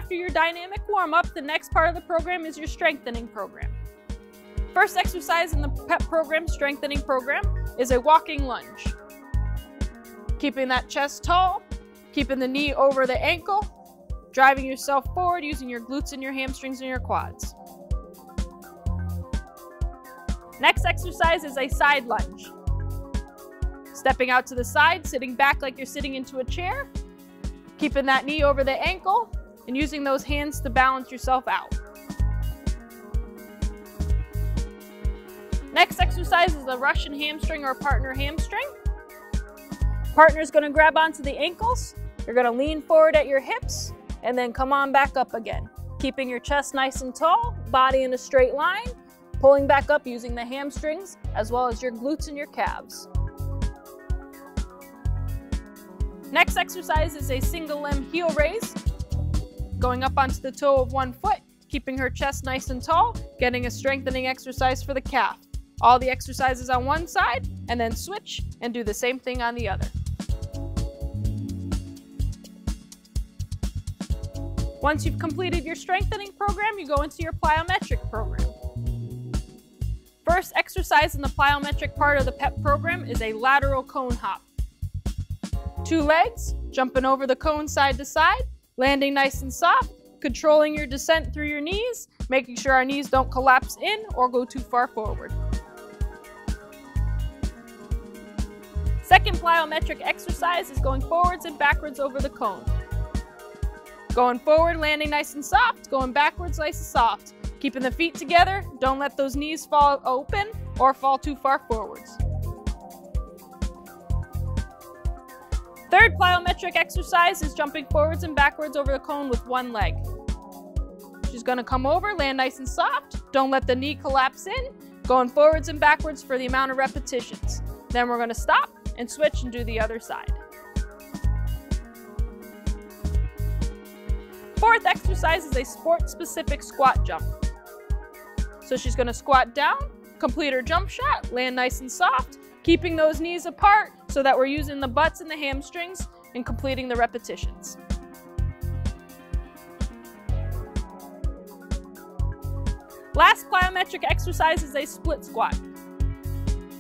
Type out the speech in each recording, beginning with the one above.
after your dynamic warm-up, the next part of the program is your strengthening program. First exercise in the PEP program, strengthening program, is a walking lunge. Keeping that chest tall, keeping the knee over the ankle, driving yourself forward using your glutes and your hamstrings and your quads. Next exercise is a side lunge. Stepping out to the side, sitting back like you're sitting into a chair, keeping that knee over the ankle, and using those hands to balance yourself out. Next exercise is a Russian hamstring or partner hamstring. Partner's gonna grab onto the ankles. You're gonna lean forward at your hips and then come on back up again. Keeping your chest nice and tall, body in a straight line, pulling back up using the hamstrings as well as your glutes and your calves. Next exercise is a single limb heel raise. Going up onto the toe of one foot, keeping her chest nice and tall, getting a strengthening exercise for the calf. All the exercises on one side, and then switch and do the same thing on the other. Once you've completed your strengthening program, you go into your plyometric program. First exercise in the plyometric part of the PEP program is a lateral cone hop. 2 legs, jumping over the cone side to side, landing nice and soft, controlling your descent through your knees, making sure our knees don't collapse in or go too far forward. Second plyometric exercise is going forwards and backwards over the cone. Going forward, landing nice and soft, going backwards nice and soft. Keeping the feet together, don't let those knees fall open or fall too far forwards. Third plyometric exercise is jumping forwards and backwards over the cone with one leg. She's gonna come over, land nice and soft, don't let the knee collapse in, going forwards and backwards for the amount of repetitions. Then we're gonna stop and switch and do the other side. Fourth exercise is a sport-specific squat jump. So she's gonna squat down, complete her jump shot, land nice and soft, keeping those knees apart so that we're using the butts and the hamstrings and completing the repetitions. Last plyometric exercise is a split squat.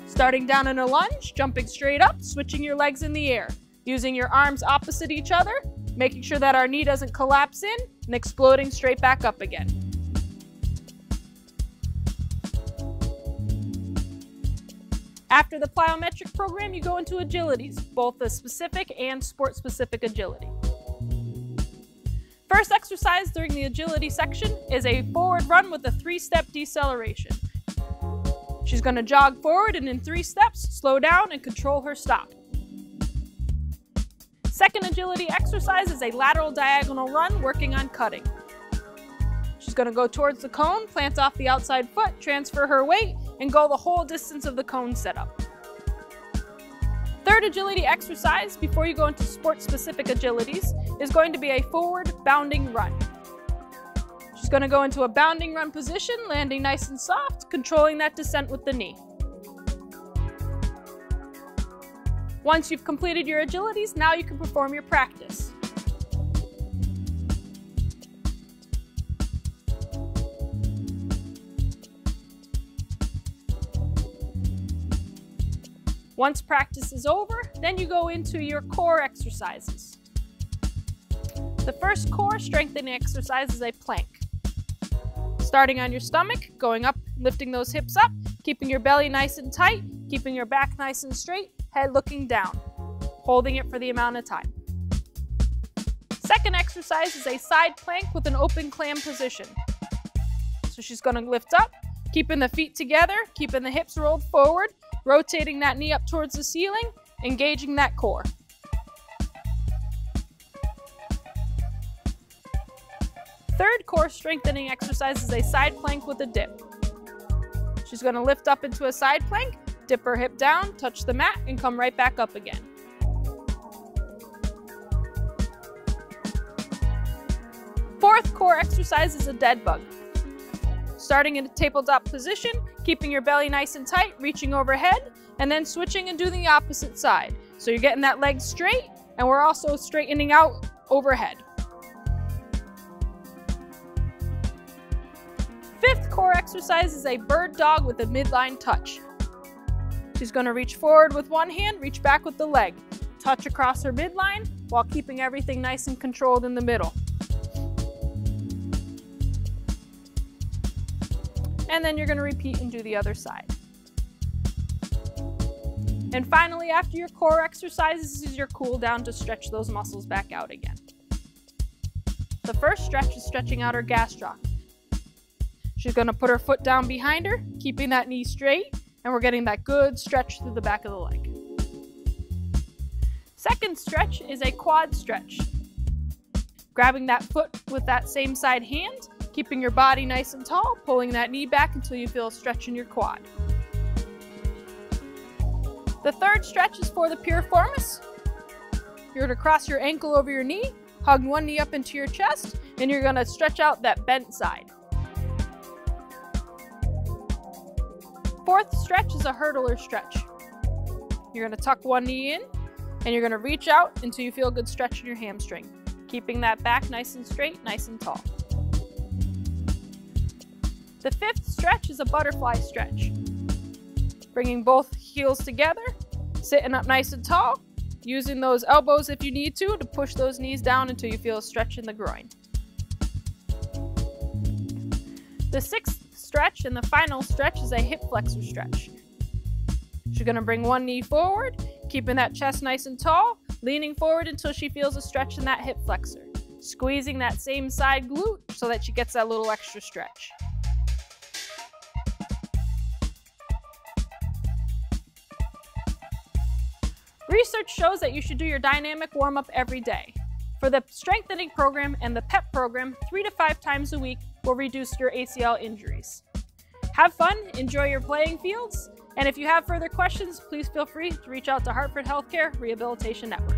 Starting down in a lunge, jumping straight up, switching your legs in the air, using your arms opposite each other, making sure that our knee doesn't collapse in, and exploding straight back up again. After the plyometric program, you go into agilities, both the specific and sport-specific agility. First exercise during the agility section is a forward run with a 3-step deceleration. She's going to jog forward and in 3 steps, slow down and control her stop. Second agility exercise is a lateral diagonal run working on cutting. She's going to go towards the cone, plant off the outside foot, transfer her weight, and go the whole distance of the cone setup. Third agility exercise before you go into sport-specific agilities is going to be a forward bounding run. She's going to go into a bounding run position, landing nice and soft, controlling that descent with the knee. Once you've completed your agilities, now you can perform your practice. Once practice is over, then you go into your core exercises. The first core strengthening exercise is a plank. Starting on your stomach, going up, lifting those hips up, keeping your belly nice and tight, keeping your back nice and straight, head looking down, holding it for the amount of time. Second exercise is a side plank with an open clam position. So she's going to lift up, keeping the feet together, keeping the hips rolled forward, rotating that knee up towards the ceiling, engaging that core. Third core strengthening exercise is a side plank with a dip. She's going to lift up into a side plank, dip her hip down, touch the mat, and come right back up again. Fourth core exercise is a dead bug. Starting in a tabletop position, keeping your belly nice and tight, reaching overhead, and then switching and doing the opposite side. So you're getting that leg straight, and we're also straightening out overhead. fifth core exercise is a bird dog with a midline touch. She's going to reach forward with one hand, reach back with the leg. Touch across her midline while keeping everything nice and controlled in the middle. And then you're going to repeat and do the other side. And finally, after your core exercises, this is your cool down to stretch those muscles back out again. The first stretch is stretching out her gastroc. She's going to put her foot down behind her, keeping that knee straight, and we're getting that good stretch through the back of the leg. Second stretch is a quad stretch. Grabbing that foot with that same side hand, keeping your body nice and tall, pulling that knee back until you feel a stretch in your quad. The third stretch is for the piriformis. You're going to cross your ankle over your knee, hug one knee up into your chest, and you're going to stretch out that bent side. Fourth stretch is a hurdler stretch. You're going to tuck one knee in, and you're going to reach out until you feel a good stretch in your hamstring, keeping that back nice and straight, nice and tall. The fifth stretch is a butterfly stretch. Bringing both heels together, sitting up nice and tall, using those elbows if you need to push those knees down until you feel a stretch in the groin. The sixth stretch and the final stretch is a hip flexor stretch. She's going to bring one knee forward, keeping that chest nice and tall, leaning forward until she feels a stretch in that hip flexor, squeezing that same side glute so that she gets that little extra stretch. Research shows that you should do your dynamic warm-up every day. For the strengthening program and the PEP program, 3 to 5 times a week will reduce your ACL injuries. Have fun, enjoy your playing fields, and if you have further questions, please feel free to reach out to Hartford Healthcare Rehabilitation Network.